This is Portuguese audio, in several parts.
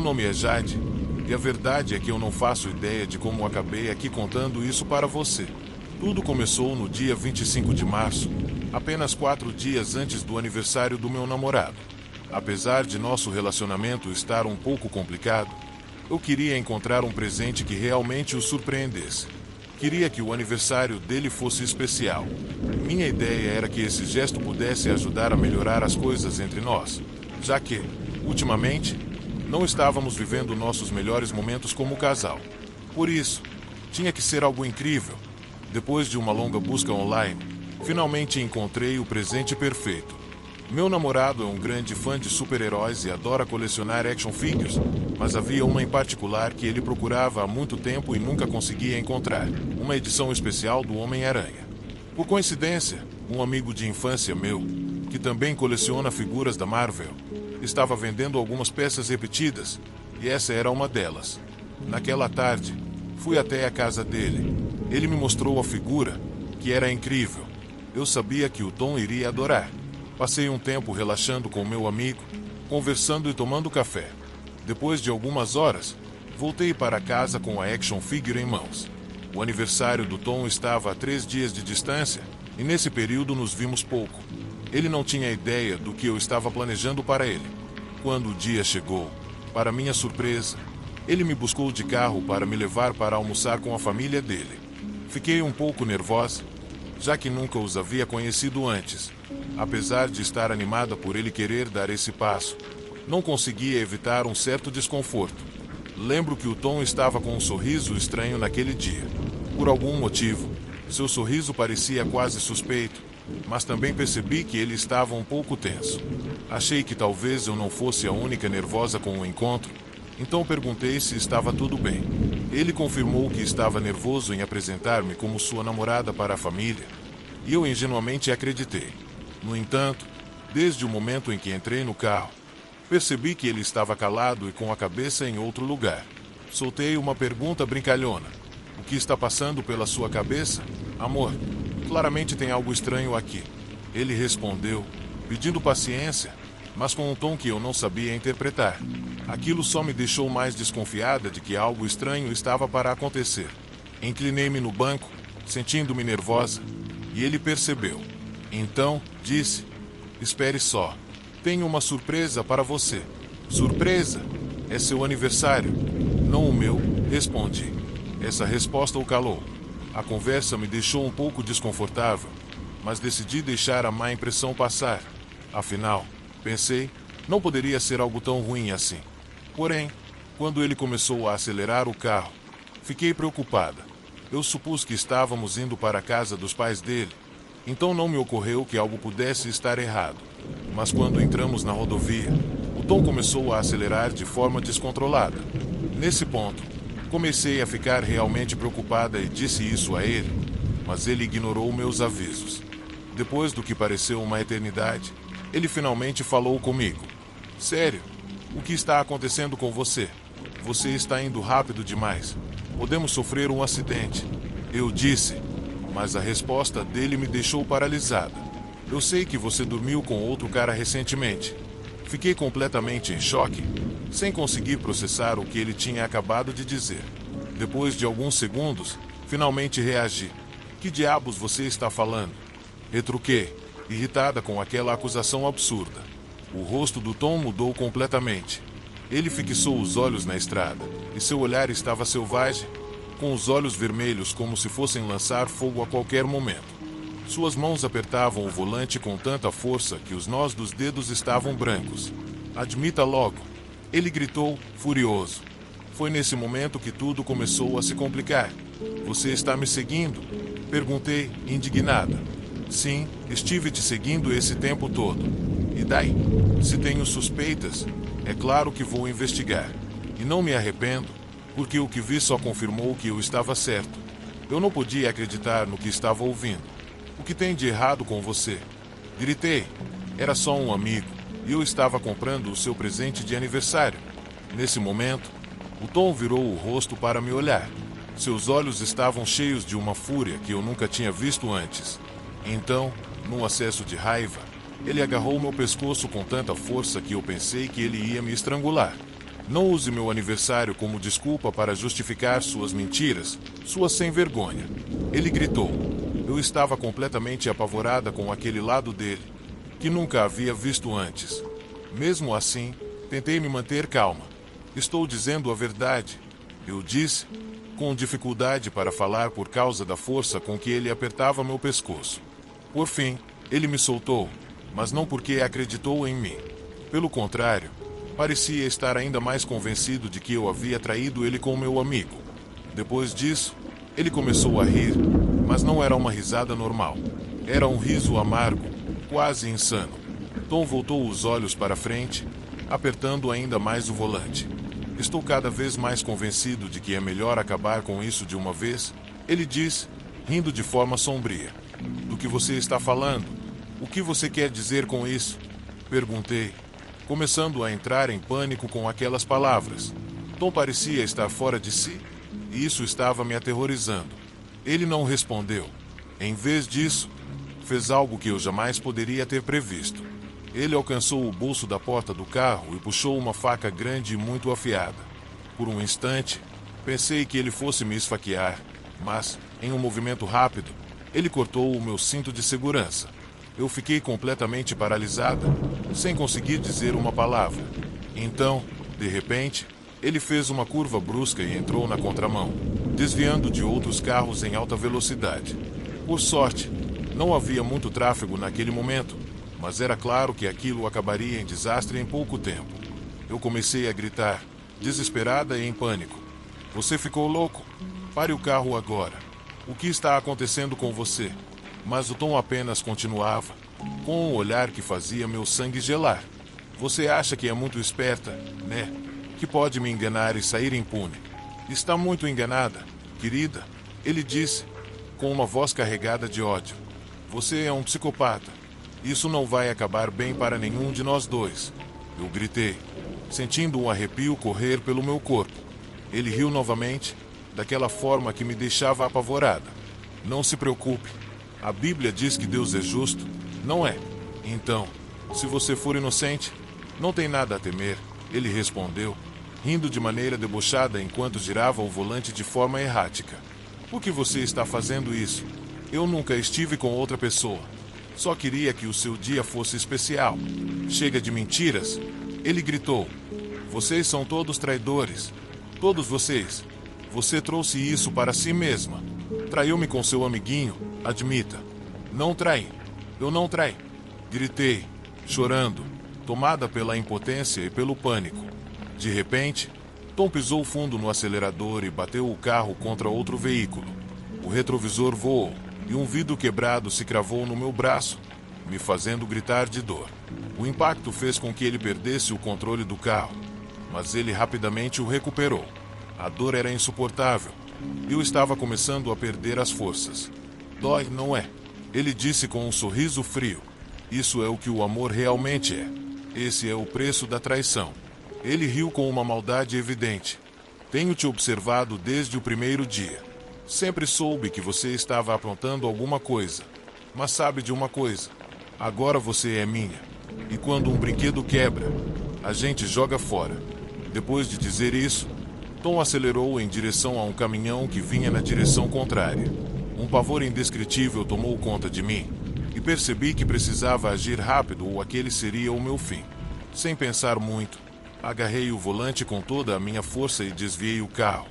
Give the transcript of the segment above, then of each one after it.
nome é Jade, e a verdade é que eu não faço ideia de como acabei aqui contando isso para você. Tudo começou no dia 25 de março, apenas 4 dias antes do aniversário do meu namorado. Apesar de nosso relacionamento estar um pouco complicado, eu queria encontrar um presente que realmente o surpreendesse. Queria que o aniversário dele fosse especial. Minha ideia era que esse gesto pudesse ajudar a melhorar as coisas entre nós, já que, ultimamente, não estávamos vivendo nossos melhores momentos como casal. Por isso, tinha que ser algo incrível. Depois de uma longa busca online, finalmente encontrei o presente perfeito. Meu namorado é um grande fã de super-heróis e adora colecionar action figures, mas havia uma em particular que ele procurava há muito tempo e nunca conseguia encontrar: uma edição especial do Homem-Aranha. Por coincidência, um amigo de infância meu, que também coleciona figuras da Marvel, estava vendendo algumas peças repetidas, e essa era uma delas. Naquela tarde, fui até a casa dele. Ele me mostrou a figura, que era incrível. Eu sabia que o Tom iria adorar. Passei um tempo relaxando com meu amigo, conversando e tomando café. Depois de algumas horas, voltei para casa com a action figure em mãos. O aniversário do Tom estava a 3 dias de distância, e nesse período nos vimos pouco. Ele não tinha ideia do que eu estava planejando para ele. Quando o dia chegou, para minha surpresa, ele me buscou de carro para me levar para almoçar com a família dele. Fiquei um pouco nervosa, já que nunca os havia conhecido antes. Apesar de estar animada por ele querer dar esse passo, não conseguia evitar um certo desconforto. Lembro que o Tom estava com um sorriso estranho naquele dia. Por algum motivo, seu sorriso parecia quase suspeito, mas também percebi que ele estava um pouco tenso. Achei que talvez eu não fosse a única nervosa com o encontro, então perguntei se estava tudo bem. Ele confirmou que estava nervoso em apresentar-me como sua namorada para a família, e eu ingenuamente acreditei. No entanto, desde o momento em que entrei no carro, percebi que ele estava calado e com a cabeça em outro lugar. Soltei uma pergunta brincalhona: "O que está passando pela sua cabeça, amor? Claramente tem algo estranho aqui." Ele respondeu, pedindo paciência, mas com um tom que eu não sabia interpretar. Aquilo só me deixou mais desconfiada de que algo estranho estava para acontecer. Inclinei-me no banco, sentindo-me nervosa, e ele percebeu. Então, disse: "Espere só. Tenho uma surpresa para você." "Surpresa? É seu aniversário." "Não o meu", respondi. Essa resposta o calou. A conversa me deixou um pouco desconfortável, mas decidi deixar a má impressão passar. Afinal, pensei, não poderia ser algo tão ruim assim. Porém, quando ele começou a acelerar o carro, fiquei preocupada. Eu supus que estávamos indo para a casa dos pais dele, então não me ocorreu que algo pudesse estar errado. Mas quando entramos na rodovia, o Tom começou a acelerar de forma descontrolada. Nesse ponto, comecei a ficar realmente preocupada e disse isso a ele, mas ele ignorou meus avisos. Depois do que pareceu uma eternidade, ele finalmente falou comigo. "Sério? O que está acontecendo com você? Você está indo rápido demais. Podemos sofrer um acidente." Eu disse, mas a resposta dele me deixou paralisada. "Eu sei que você dormiu com outro cara recentemente." Fiquei completamente em choque, sem conseguir processar o que ele tinha acabado de dizer. Depois de alguns segundos, finalmente reagi. "Que diabos você está falando?" retruquei, irritada com aquela acusação absurda. O rosto do Tom mudou completamente. Ele fixou os olhos na estrada, e seu olhar estava selvagem, com os olhos vermelhos como se fossem lançar fogo a qualquer momento. Suas mãos apertavam o volante com tanta força que os nós dos dedos estavam brancos. "Admita logo", ele gritou, furioso. Foi nesse momento que tudo começou a se complicar. "Você está me seguindo?" perguntei, indignada. "Sim, estive te seguindo esse tempo todo." "E daí? Se tenho suspeitas, é claro que vou investigar. E não me arrependo, porque o que vi só confirmou que eu estava certo. Eu não podia acreditar no que estava ouvindo. O que tem de errado com você?" Gritei. Era só um amigo, e eu estava comprando o seu presente de aniversário. Nesse momento, o Tom virou o rosto para me olhar. Seus olhos estavam cheios de uma fúria que eu nunca tinha visto antes. Então, num acesso de raiva, ele agarrou meu pescoço com tanta força que eu pensei que ele ia me estrangular. Não use meu aniversário como desculpa para justificar suas mentiras, sua sem-vergonha. Ele gritou. Eu estava completamente apavorada com aquele lado dele, que nunca havia visto antes. Mesmo assim, tentei me manter calma. Estou dizendo a verdade, eu disse, com dificuldade para falar por causa da força com que ele apertava meu pescoço. Por fim, ele me soltou, mas não porque acreditou em mim. Pelo contrário, parecia estar ainda mais convencido de que eu havia traído ele com meu amigo. Depois disso, ele começou a rir, mas não era uma risada normal. Era um riso amargo, quase insano. Tom voltou os olhos para frente, apertando ainda mais o volante. Estou cada vez mais convencido de que é melhor acabar com isso de uma vez, ele disse, rindo de forma sombria. Do que você está falando? O que você quer dizer com isso? Perguntei, começando a entrar em pânico com aquelas palavras. Tom parecia estar fora de si, e isso estava me aterrorizando. Ele não respondeu. Em vez disso, fez algo que eu jamais poderia ter previsto. Ele alcançou o bolso da porta do carro e puxou uma faca grande e muito afiada. Por um instante, pensei que ele fosse me esfaquear, mas, em um movimento rápido, ele cortou o meu cinto de segurança. Eu fiquei completamente paralisada, sem conseguir dizer uma palavra. Então, de repente, ele fez uma curva brusca e entrou na contramão, desviando de outros carros em alta velocidade. Por sorte, não havia muito tráfego naquele momento, mas era claro que aquilo acabaria em desastre em pouco tempo. Eu comecei a gritar, desesperada e em pânico. Você ficou louco? Pare o carro agora. O que está acontecendo com você? Mas o Tom apenas continuava, com um olhar que fazia meu sangue gelar. Você acha que é muito esperta, né? Que pode me enganar e sair impune. Está muito enganada, querida, ele disse, com uma voz carregada de ódio. Você é um psicopata. Isso não vai acabar bem para nenhum de nós dois. Eu gritei, sentindo um arrepio correr pelo meu corpo. Ele riu novamente, daquela forma que me deixava apavorada. Não se preocupe. A Bíblia diz que Deus é justo, não é? Então, se você for inocente, não tem nada a temer, ele respondeu, rindo de maneira debochada enquanto girava o volante de forma errática. Por que você está fazendo isso? Eu nunca estive com outra pessoa. Só queria que o seu dia fosse especial. Chega de mentiras, ele gritou. Vocês são todos traidores. Todos vocês. Você trouxe isso para si mesma. Traiu-me com seu amiguinho, admita. Não traí. Eu não traí. Gritei, chorando, tomada pela impotência e pelo pânico. De repente, Tom pisou fundo no acelerador e bateu o carro contra outro veículo. O retrovisor voou e um vidro quebrado se cravou no meu braço, me fazendo gritar de dor. O impacto fez com que ele perdesse o controle do carro, mas ele rapidamente o recuperou. A dor era insuportável. Eu estava começando a perder as forças. Dói, não é? Ele disse com um sorriso frio. Isso é o que o amor realmente é. Esse é o preço da traição. Ele riu com uma maldade evidente. Tenho te observado desde o primeiro dia. Sempre soube que você estava aprontando alguma coisa. Mas sabe de uma coisa? Agora você é minha. E quando um brinquedo quebra, a gente joga fora. Depois de dizer isso, Tom acelerou em direção a um caminhão que vinha na direção contrária. Um pavor indescritível tomou conta de mim, e percebi que precisava agir rápido ou aquele seria o meu fim. Sem pensar muito, agarrei o volante com toda a minha força e desviei o carro,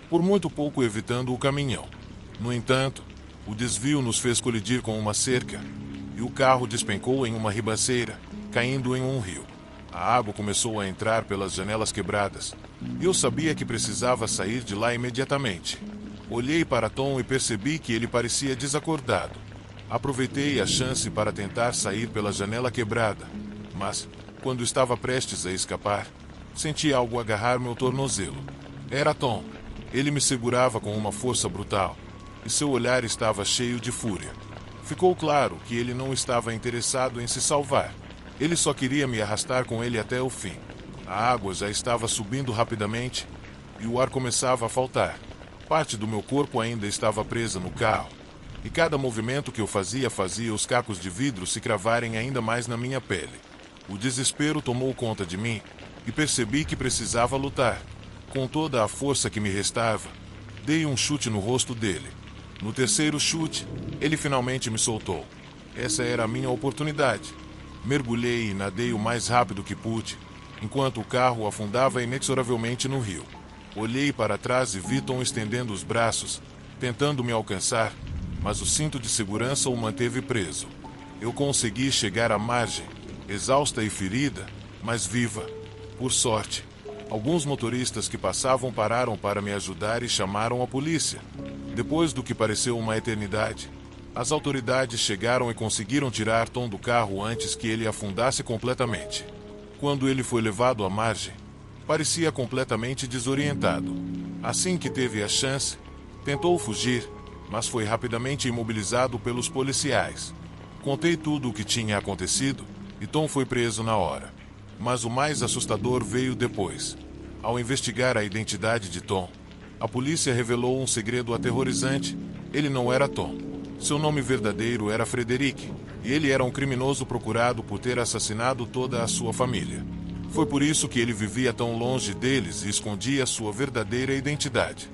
por muito pouco evitando o caminhão. No entanto, o desvio nos fez colidir com uma cerca, e o carro despencou em uma ribanceira, caindo em um rio. A água começou a entrar pelas janelas quebradas, e eu sabia que precisava sair de lá imediatamente. Olhei para Tom e percebi que ele parecia desacordado. Aproveitei a chance para tentar sair pela janela quebrada, mas, quando estava prestes a escapar, senti algo agarrar meu tornozelo. Era Tom. Ele me segurava com uma força brutal, e seu olhar estava cheio de fúria. Ficou claro que ele não estava interessado em se salvar. Ele só queria me arrastar com ele até o fim. A água já estava subindo rapidamente, e o ar começava a faltar. Parte do meu corpo ainda estava presa no carro, e cada movimento que eu fazia os cacos de vidro se cravarem ainda mais na minha pele. O desespero tomou conta de mim, e percebi que precisava lutar. Com toda a força que me restava, dei um chute no rosto dele. No terceiro chute, ele finalmente me soltou. Essa era a minha oportunidade. Mergulhei e nadei o mais rápido que pude, enquanto o carro afundava inexoravelmente no rio. Olhei para trás e vi Tom estendendo os braços, tentando me alcançar, mas o cinto de segurança o manteve preso. Eu consegui chegar à margem, exausta e ferida, mas viva. Por sorte, alguns motoristas que passavam pararam para me ajudar e chamaram a polícia. Depois do que pareceu uma eternidade, as autoridades chegaram e conseguiram tirar Tom do carro antes que ele afundasse completamente. Quando ele foi levado à margem, parecia completamente desorientado. Assim que teve a chance, tentou fugir, mas foi rapidamente imobilizado pelos policiais. Contei tudo o que tinha acontecido e Tom foi preso na hora. Mas o mais assustador veio depois. Ao investigar a identidade de Tom, a polícia revelou um segredo aterrorizante. Ele não era Tom. Seu nome verdadeiro era Frederick, e ele era um criminoso procurado por ter assassinado toda a sua família. Foi por isso que ele vivia tão longe deles e escondia sua verdadeira identidade.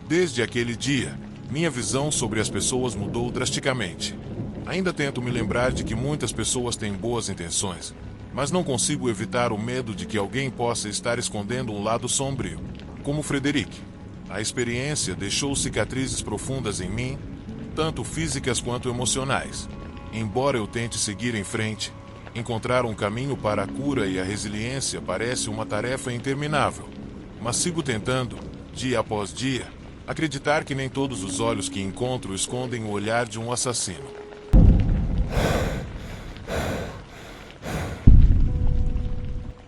Desde aquele dia, minha visão sobre as pessoas mudou drasticamente. Ainda tento me lembrar de que muitas pessoas têm boas intenções, mas não consigo evitar o medo de que alguém possa estar escondendo um lado sombrio, como Frederick. A experiência deixou cicatrizes profundas em mim, tanto físicas quanto emocionais. Embora eu tente seguir em frente, encontrar um caminho para a cura e a resiliência parece uma tarefa interminável. Mas sigo tentando, dia após dia, acreditar que nem todos os olhos que encontro escondem o olhar de um assassino.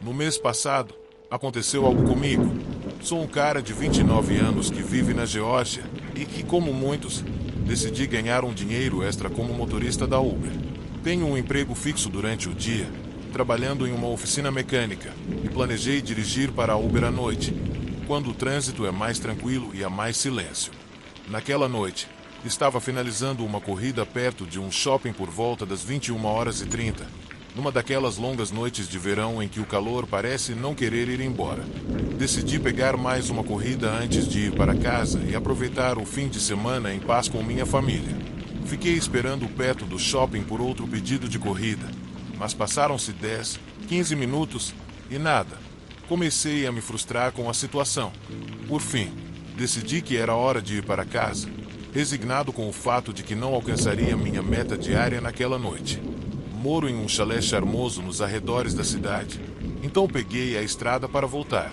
No mês passado, aconteceu algo comigo. Sou um cara de 29 anos que vive na Geórgia e que, como muitos, decidi ganhar um dinheiro extra como motorista da Uber. Tenho um emprego fixo durante o dia, trabalhando em uma oficina mecânica, e planejei dirigir para a Uber à noite, quando o trânsito é mais tranquilo e há mais silêncio. Naquela noite, estava finalizando uma corrida perto de um shopping por volta das 21h30, numa daquelas longas noites de verão em que o calor parece não querer ir embora. Decidi pegar mais uma corrida antes de ir para casa e aproveitar o fim de semana em paz com minha família. Fiquei esperando perto do shopping por outro pedido de corrida, mas passaram-se 10, 15 minutos e nada. Comecei a me frustrar com a situação. Por fim, decidi que era hora de ir para casa, resignado com o fato de que não alcançaria minha meta diária naquela noite. Moro em um chalé charmoso nos arredores da cidade, então peguei a estrada para voltar.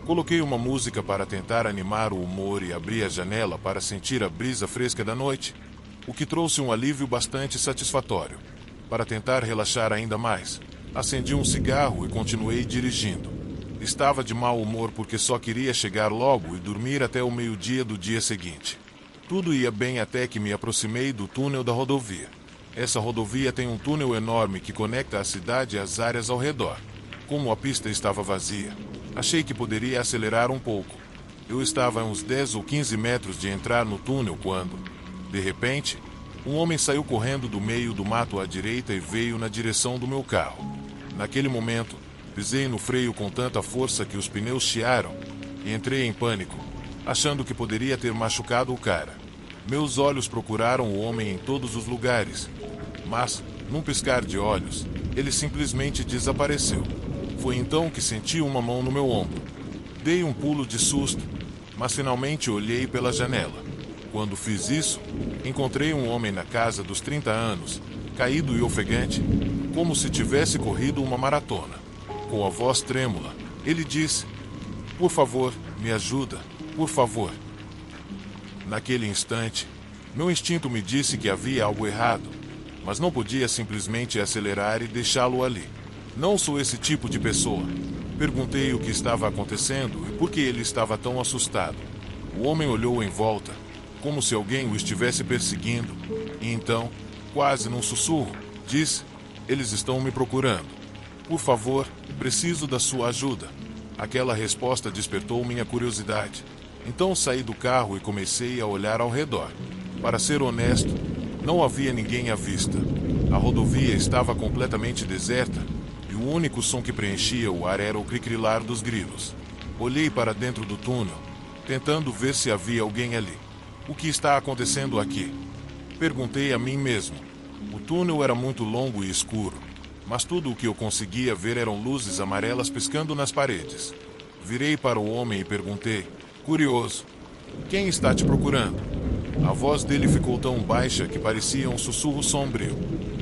Coloquei uma música para tentar animar o humor e abri a janela para sentir a brisa fresca da noite, o que trouxe um alívio bastante satisfatório. Para tentar relaxar ainda mais, acendi um cigarro e continuei dirigindo. Estava de mau humor porque só queria chegar logo e dormir até o meio-dia do dia seguinte. Tudo ia bem até que me aproximei do túnel da rodovia. Essa rodovia tem um túnel enorme que conecta a cidade às áreas ao redor. Como a pista estava vazia, achei que poderia acelerar um pouco. Eu estava a uns 10 ou 15 metros de entrar no túnel quando, de repente, um homem saiu correndo do meio do mato à direita e veio na direção do meu carro. Naquele momento, pisei no freio com tanta força que os pneus chiaram e entrei em pânico, achando que poderia ter machucado o cara. Meus olhos procuraram o homem em todos os lugares, mas, num piscar de olhos, ele simplesmente desapareceu. Foi então que senti uma mão no meu ombro. Dei um pulo de susto, mas finalmente olhei pela janela. Quando fiz isso, encontrei um homem na casa dos 30 anos, caído e ofegante, como se tivesse corrido uma maratona. Com a voz trêmula, ele disse: "Por favor, me ajuda, por favor." Naquele instante, meu instinto me disse que havia algo errado, mas não podia simplesmente acelerar e deixá-lo ali. Não sou esse tipo de pessoa. Perguntei o que estava acontecendo e por que ele estava tão assustado. O homem olhou em volta, como se alguém o estivesse perseguindo, e então, quase num sussurro, disse: "Eles estão me procurando. Por favor, preciso da sua ajuda." Aquela resposta despertou minha curiosidade. Então saí do carro e comecei a olhar ao redor. Para ser honesto, não havia ninguém à vista. A rodovia estava completamente deserta e o único som que preenchia o ar era o cricrilar dos grilos. Olhei para dentro do túnel, tentando ver se havia alguém ali. O que está acontecendo aqui? Perguntei a mim mesmo. O túnel era muito longo e escuro, mas tudo o que eu conseguia ver eram luzes amarelas piscando nas paredes. Virei para o homem e perguntei, curioso, quem está te procurando? A voz dele ficou tão baixa que parecia um sussurro sombrio.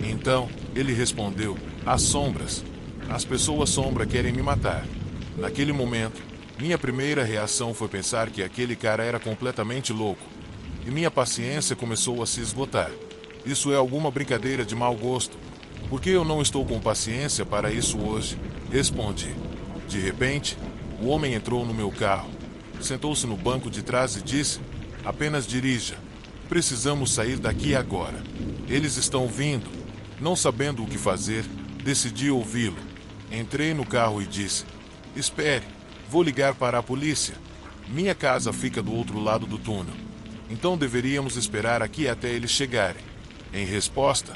Então, ele respondeu, as sombras. As pessoas sombra querem me matar. Naquele momento, minha primeira reação foi pensar que aquele cara era completamente louco. E minha paciência começou a se esgotar. Isso é alguma brincadeira de mau gosto. Por que eu não estou com paciência para isso hoje? Respondi. De repente, o homem entrou no meu carro. Sentou-se no banco de trás e disse, apenas dirija. Precisamos sair daqui agora. Eles estão vindo. Não sabendo o que fazer, decidi ouvi-lo. Entrei no carro e disse, espere, vou ligar para a polícia. Minha casa fica do outro lado do túnel. Então deveríamos esperar aqui até eles chegarem. Em resposta,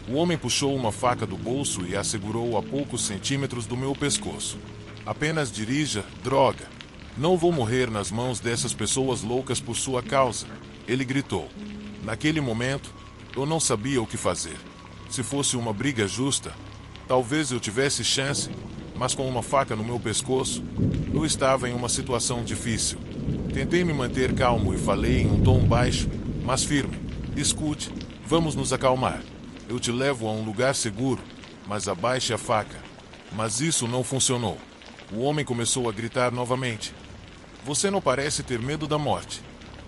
o homem puxou uma faca do bolso e a segurou a poucos centímetros do meu pescoço. Apenas dirija, droga. Não vou morrer nas mãos dessas pessoas loucas por sua causa. Ele gritou. Naquele momento, eu não sabia o que fazer. Se fosse uma briga justa, talvez eu tivesse chance, mas com uma faca no meu pescoço, eu estava em uma situação difícil. Tentei me manter calmo e falei em um tom baixo, mas firme. Escute, vamos nos acalmar. Eu te levo a um lugar seguro, mas abaixe a faca. Mas isso não funcionou. O homem começou a gritar novamente. Você não parece ter medo da morte.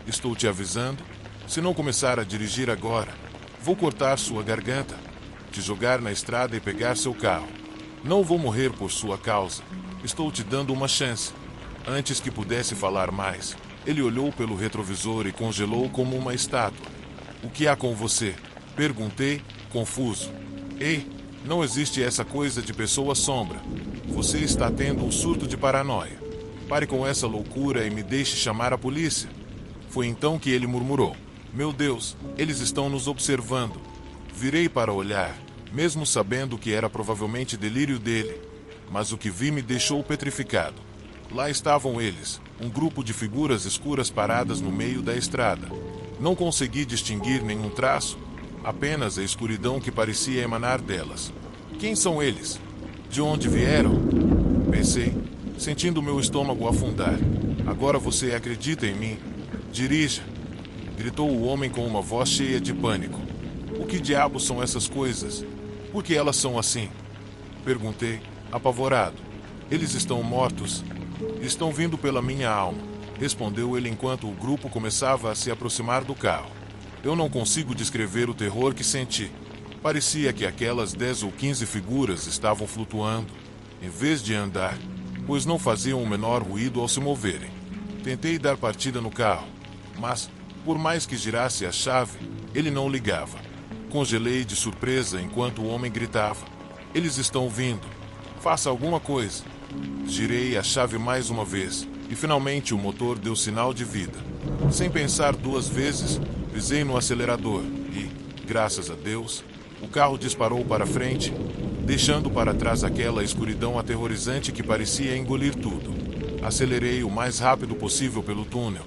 Estou te avisando, se não começar a dirigir agora, vou cortar sua garganta, te jogar na estrada e pegar seu carro. Não vou morrer por sua causa. Estou te dando uma chance. Antes que pudesse falar mais, ele olhou pelo retrovisor e congelou como uma estátua. O que há com você? Perguntei, confuso. Ei, não existe essa coisa de pessoa sombra. Você está tendo um surto de paranoia. Pare com essa loucura e me deixe chamar a polícia. Foi então que ele murmurou. Meu Deus, eles estão nos observando. Virei para olhar, mesmo sabendo que era provavelmente delírio dele. Mas o que vi me deixou petrificado. Lá estavam eles, um grupo de figuras escuras paradas no meio da estrada. Não consegui distinguir nenhum traço, apenas a escuridão que parecia emanar delas. Quem são eles? De onde vieram? Pensei, sentindo meu estômago afundar. Agora você acredita em mim? Dirija! Gritou o homem com uma voz cheia de pânico. O que diabos são essas coisas? Por que elas são assim? Perguntei, apavorado. Eles estão mortos? Estão vindo pela minha alma, respondeu ele enquanto o grupo começava a se aproximar do carro. Eu não consigo descrever o terror que senti. Parecia que aquelas 10 ou 15 figuras estavam flutuando, em vez de andar, pois não faziam o menor ruído ao se moverem. Tentei dar partida no carro, mas, por mais que girasse a chave, ele não ligava. Congelei de surpresa enquanto o homem gritava. Eles estão vindo. Faça alguma coisa. Girei a chave mais uma vez, e finalmente o motor deu sinal de vida. Sem pensar duas vezes, pisei no acelerador e, graças a Deus, o carro disparou para frente, deixando para trás aquela escuridão aterrorizante que parecia engolir tudo. Acelerei o mais rápido possível pelo túnel,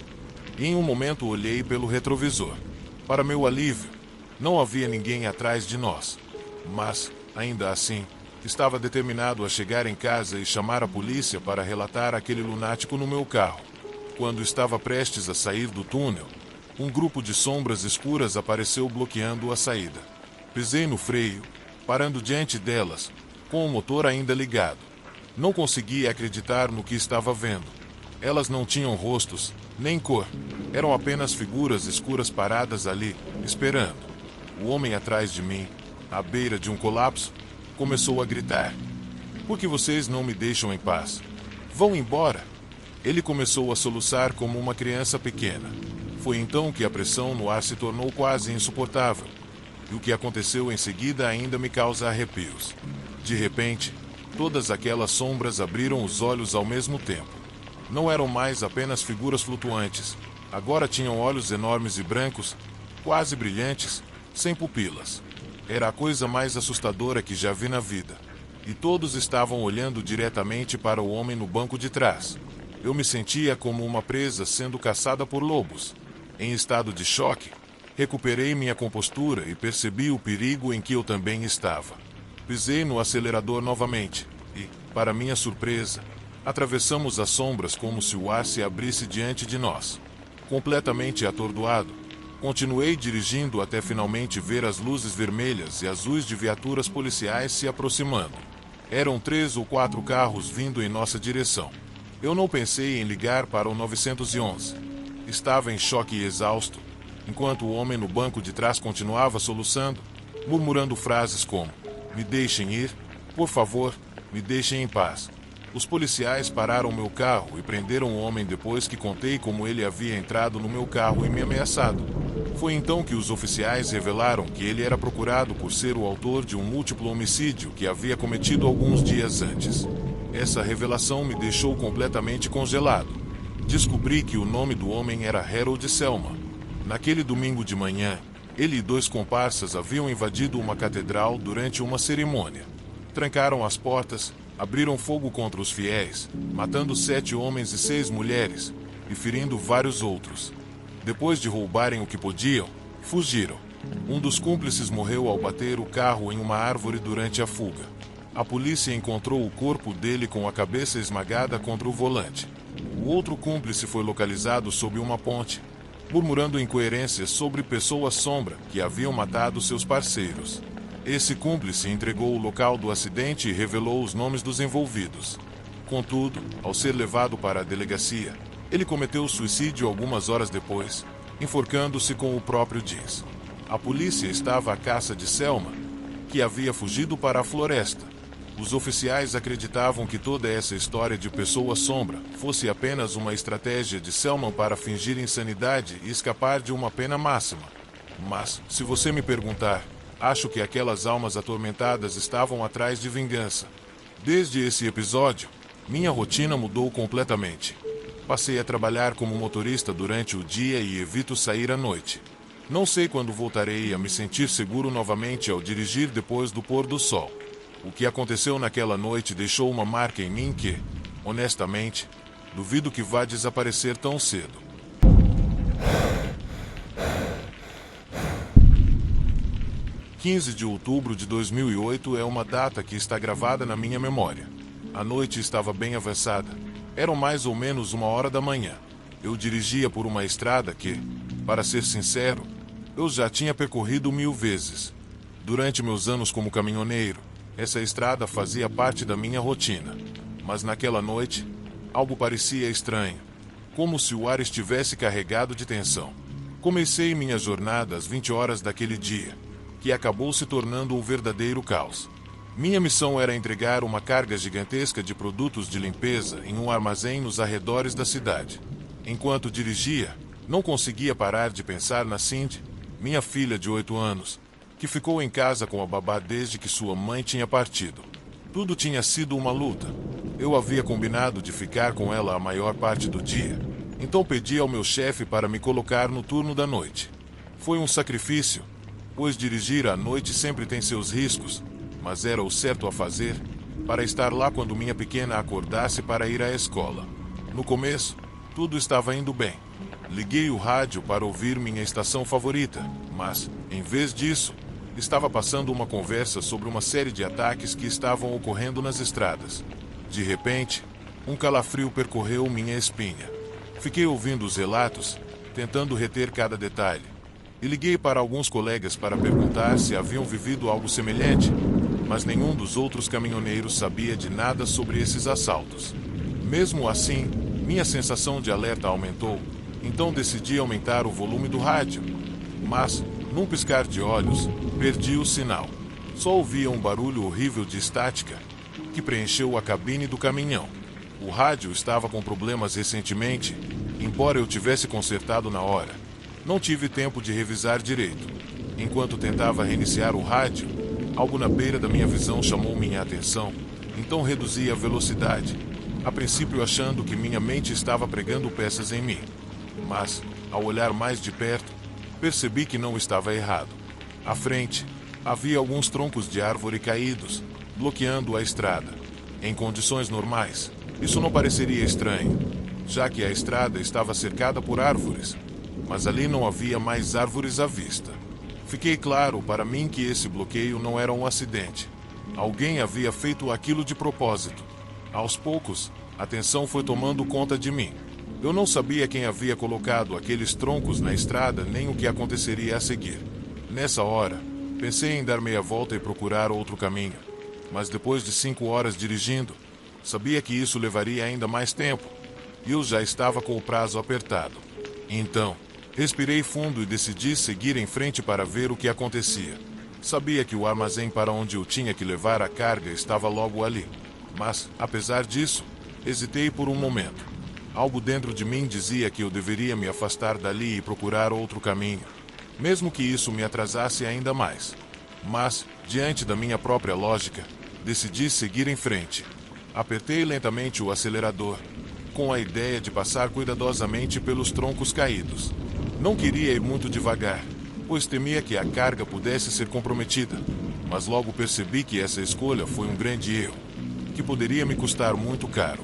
e em um momento olhei pelo retrovisor. Para meu alívio, não havia ninguém atrás de nós. Mas, ainda assim, estava determinado a chegar em casa e chamar a polícia para relatar aquele lunático no meu carro. Quando estava prestes a sair do túnel, um grupo de sombras escuras apareceu bloqueando a saída. Pisei no freio, parando diante delas, com o motor ainda ligado. Não conseguia acreditar no que estava vendo. Elas não tinham rostos, nem cor. Eram apenas figuras escuras paradas ali, esperando. O homem atrás de mim, à beira de um colapso, começou a gritar. Por que vocês não me deixam em paz? Vão embora! Ele começou a soluçar como uma criança pequena. Foi então que a pressão no ar se tornou quase insuportável. E o que aconteceu em seguida ainda me causa arrepios. De repente, todas aquelas sombras abriram os olhos ao mesmo tempo. Não eram mais apenas figuras flutuantes. Agora tinham olhos enormes e brancos, quase brilhantes, sem pupilas. Era a coisa mais assustadora que já vi na vida. e todos estavam olhando diretamente para o homem no banco de trás. Eu me sentia como uma presa sendo caçada por lobos. Em estado de choque, recuperei minha compostura e percebi o perigo em que eu também estava. Pisei no acelerador novamente e, para minha surpresa, atravessamos as sombras como se o ar se abrisse diante de nós. Completamente atordoado, continuei dirigindo até finalmente ver as luzes vermelhas e azuis de viaturas policiais se aproximando. Eram 3 ou 4 carros vindo em nossa direção. Eu não pensei em ligar para o 911. Estava em choque e exausto, enquanto o homem no banco de trás continuava soluçando, murmurando frases como: "Me deixem ir, por favor, me deixem em paz." Os policiais pararam meu carro e prenderam o homem depois que contei como ele havia entrado no meu carro e me ameaçado. Foi então que os oficiais revelaram que ele era procurado por ser o autor de um múltiplo homicídio que havia cometido alguns dias antes. Essa revelação me deixou completamente congelado. Descobri que o nome do homem era Harold Selman. Naquele domingo de manhã, ele e 2 comparsas haviam invadido uma catedral durante uma cerimônia. Trancaram as portas, abriram fogo contra os fiéis, matando 7 homens e 6 mulheres, e ferindo vários outros. Depois de roubarem o que podiam, fugiram. Um dos cúmplices morreu ao bater o carro em uma árvore durante a fuga. A polícia encontrou o corpo dele com a cabeça esmagada contra o volante. O outro cúmplice foi localizado sob uma ponte, murmurando incoerências sobre pessoas-sombra que haviam matado seus parceiros. Esse cúmplice entregou o local do acidente e revelou os nomes dos envolvidos. Contudo, ao ser levado para a delegacia, ele cometeu suicídio algumas horas depois, enforcando-se com o próprio jeans. A polícia estava à caça de Selman, que havia fugido para a floresta. Os oficiais acreditavam que toda essa história de pessoa-sombra fosse apenas uma estratégia de Selman para fingir insanidade e escapar de uma pena máxima. Mas, se você me perguntar, acho que aquelas almas atormentadas estavam atrás de vingança. Desde esse episódio, minha rotina mudou completamente. Passei a trabalhar como motorista durante o dia e evito sair à noite. Não sei quando voltarei a me sentir seguro novamente ao dirigir depois do pôr do sol. O que aconteceu naquela noite deixou uma marca em mim que, honestamente, duvido que vá desaparecer tão cedo. 15 de outubro de 2008 é uma data que está gravada na minha memória. A noite estava bem avançada. Eram mais ou menos 1h da manhã. Eu dirigia por uma estrada que, para ser sincero, eu já tinha percorrido 1000 vezes. Durante meus anos como caminhoneiro, essa estrada fazia parte da minha rotina. Mas naquela noite, algo parecia estranho, como se o ar estivesse carregado de tensão. Comecei minha jornada às 20 horas daquele dia, que acabou se tornando um verdadeiro caos. Minha missão era entregar uma carga gigantesca de produtos de limpeza em um armazém nos arredores da cidade. Enquanto dirigia, não conseguia parar de pensar na Cindy, minha filha de 8 anos, que ficou em casa com a babá desde que sua mãe tinha partido. Tudo tinha sido uma luta. Eu havia combinado de ficar com ela a maior parte do dia, então pedi ao meu chefe para me colocar no turno da noite. Foi um sacrifício, pois dirigir à noite sempre tem seus riscos, mas era o certo a fazer, para estar lá quando minha pequena acordasse para ir à escola. No começo, tudo estava indo bem. Liguei o rádio para ouvir minha estação favorita, mas, em vez disso, estava passando uma conversa sobre uma série de ataques que estavam ocorrendo nas estradas. De repente, um calafrio percorreu minha espinha. Fiquei ouvindo os relatos, tentando reter cada detalhe, e liguei para alguns colegas para perguntar se haviam vivido algo semelhante, mas nenhum dos outros caminhoneiros sabia de nada sobre esses assaltos. Mesmo assim, minha sensação de alerta aumentou, então decidi aumentar o volume do rádio. Mas, num piscar de olhos, perdi o sinal. Só ouvia um barulho horrível de estática que preencheu a cabine do caminhão. O rádio estava com problemas recentemente, embora eu tivesse consertado na hora. Não tive tempo de revisar direito. Enquanto tentava reiniciar o rádio, algo na beira da minha visão chamou minha atenção, então reduzi a velocidade, a princípio achando que minha mente estava pregando peças em mim. Mas, ao olhar mais de perto, percebi que não estava errado. À frente, havia alguns troncos de árvore caídos, bloqueando a estrada. Em condições normais, isso não pareceria estranho, já que a estrada estava cercada por árvores, mas ali não havia mais árvores à vista. Fiquei claro para mim que esse bloqueio não era um acidente. Alguém havia feito aquilo de propósito. Aos poucos, a tensão foi tomando conta de mim. Eu não sabia quem havia colocado aqueles troncos na estrada nem o que aconteceria a seguir. Nessa hora, pensei em dar meia volta e procurar outro caminho. Mas depois de 5 horas dirigindo, sabia que isso levaria ainda mais tempo. E eu já estava com o prazo apertado. Então, respirei fundo e decidi seguir em frente para ver o que acontecia. Sabia que o armazém para onde eu tinha que levar a carga estava logo ali. Mas, apesar disso, hesitei por um momento. Algo dentro de mim dizia que eu deveria me afastar dali e procurar outro caminho, mesmo que isso me atrasasse ainda mais. Mas, diante da minha própria lógica, decidi seguir em frente. Apertei lentamente o acelerador, com a ideia de passar cuidadosamente pelos troncos caídos. Não queria ir muito devagar, pois temia que a carga pudesse ser comprometida, mas logo percebi que essa escolha foi um grande erro, que poderia me custar muito caro.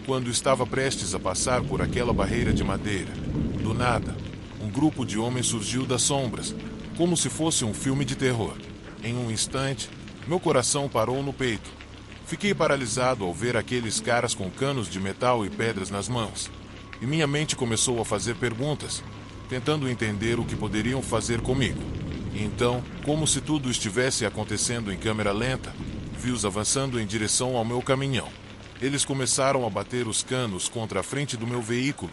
Quando estava prestes a passar por aquela barreira de madeira, do nada, um grupo de homens surgiu das sombras, como se fosse um filme de terror. Em um instante, meu coração parou no peito. Fiquei paralisado ao ver aqueles caras com canos de metal e pedras nas mãos. E minha mente começou a fazer perguntas, tentando entender o que poderiam fazer comigo. E então, como se tudo estivesse acontecendo em câmera lenta, vi-os avançando em direção ao meu caminhão. Eles começaram a bater os canos contra a frente do meu veículo,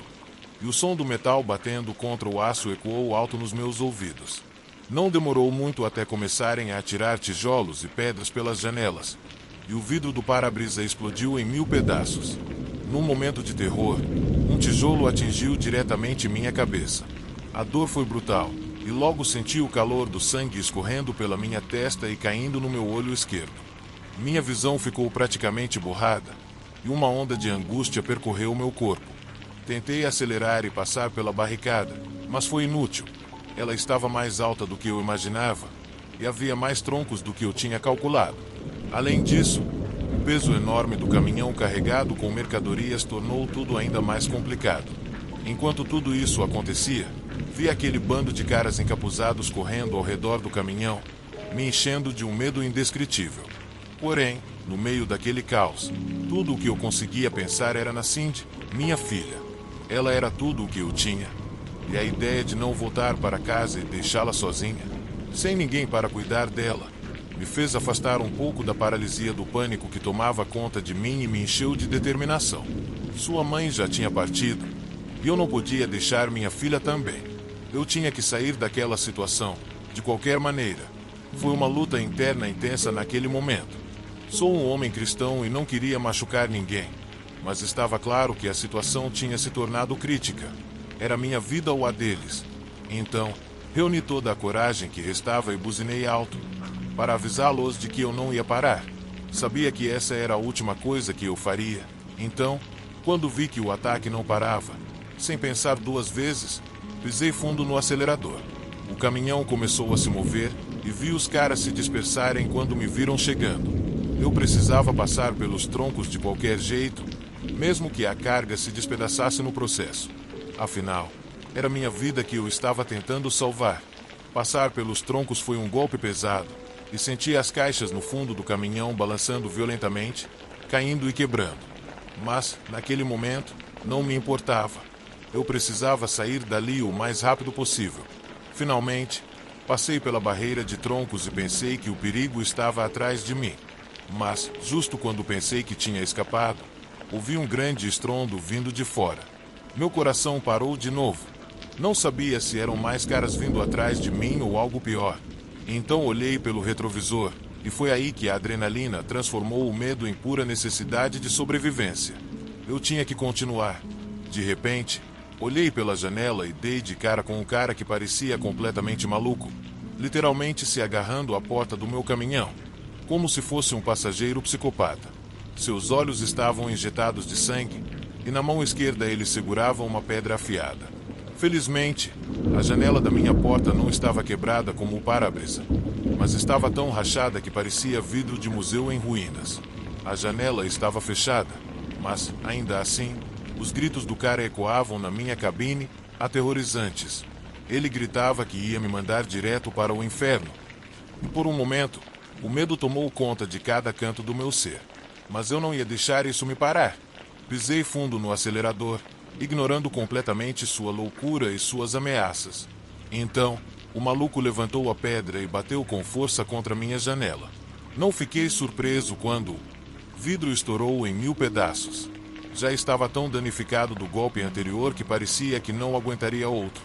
e o som do metal batendo contra o aço ecoou alto nos meus ouvidos. Não demorou muito até começarem a atirar tijolos e pedras pelas janelas, e o vidro do para-brisa explodiu em 1000 pedaços. Num momento de terror, um tijolo atingiu diretamente minha cabeça. A dor foi brutal, e logo senti o calor do sangue escorrendo pela minha testa e caindo no meu olho esquerdo. Minha visão ficou praticamente borrada, e uma onda de angústia percorreu meu corpo. Tentei acelerar e passar pela barricada, mas foi inútil. Ela estava mais alta do que eu imaginava, e havia mais troncos do que eu tinha calculado. Além disso, o peso enorme do caminhão carregado com mercadorias tornou tudo ainda mais complicado. Enquanto tudo isso acontecia, vi aquele bando de caras encapuzados correndo ao redor do caminhão, me enchendo de um medo indescritível. Porém, no meio daquele caos, tudo o que eu conseguia pensar era na Cindy, minha filha. Ela era tudo o que eu tinha. E a ideia de não voltar para casa e deixá-la sozinha, sem ninguém para cuidar dela, me fez afastar um pouco da paralisia do pânico que tomava conta de mim e me encheu de determinação. Sua mãe já tinha partido, e eu não podia deixar minha filha também. Eu tinha que sair daquela situação, de qualquer maneira. Foi uma luta interna intensa naquele momento. Sou um homem cristão e não queria machucar ninguém, mas estava claro que a situação tinha se tornado crítica. Era minha vida ou a deles. Então, reuni toda a coragem que restava e buzinei alto, para avisá-los de que eu não ia parar. Sabia que essa era a última coisa que eu faria. Então, quando vi que o ataque não parava, sem pensar 2 vezes, pisei fundo no acelerador. O caminhão começou a se mover e vi os caras se dispersarem quando me viram chegando. Eu precisava passar pelos troncos de qualquer jeito, mesmo que a carga se despedaçasse no processo. Afinal, era minha vida que eu estava tentando salvar. Passar pelos troncos foi um golpe pesado, e senti as caixas no fundo do caminhão balançando violentamente, caindo e quebrando. Mas, naquele momento, não me importava. Eu precisava sair dali o mais rápido possível. Finalmente, passei pela barreira de troncos e pensei que o perigo estava atrás de mim. Mas, justo quando pensei que tinha escapado, ouvi um grande estrondo vindo de fora. Meu coração parou de novo. Não sabia se eram mais caras vindo atrás de mim ou algo pior. Então olhei pelo retrovisor, e foi aí que a adrenalina transformou o medo em pura necessidade de sobrevivência. Eu tinha que continuar. De repente, olhei pela janela e dei de cara com um cara que parecia completamente maluco, literalmente se agarrando à porta do meu caminhão, como se fosse um passageiro psicopata. Seus olhos estavam injetados de sangue, e na mão esquerda ele segurava uma pedra afiada. Felizmente, a janela da minha porta não estava quebrada como o para-brisa, mas estava tão rachada que parecia vidro de museu em ruínas. A janela estava fechada, mas, ainda assim, os gritos do cara ecoavam na minha cabine, aterrorizantes. Ele gritava que ia me mandar direto para o inferno. E por um momento, o medo tomou conta de cada canto do meu ser. Mas eu não ia deixar isso me parar. Pisei fundo no acelerador, ignorando completamente sua loucura e suas ameaças. Então, o maluco levantou a pedra e bateu com força contra minha janela. Não fiquei surpreso quando o vidro estourou em 1000 pedaços. Já estava tão danificado do golpe anterior que parecia que não aguentaria outro.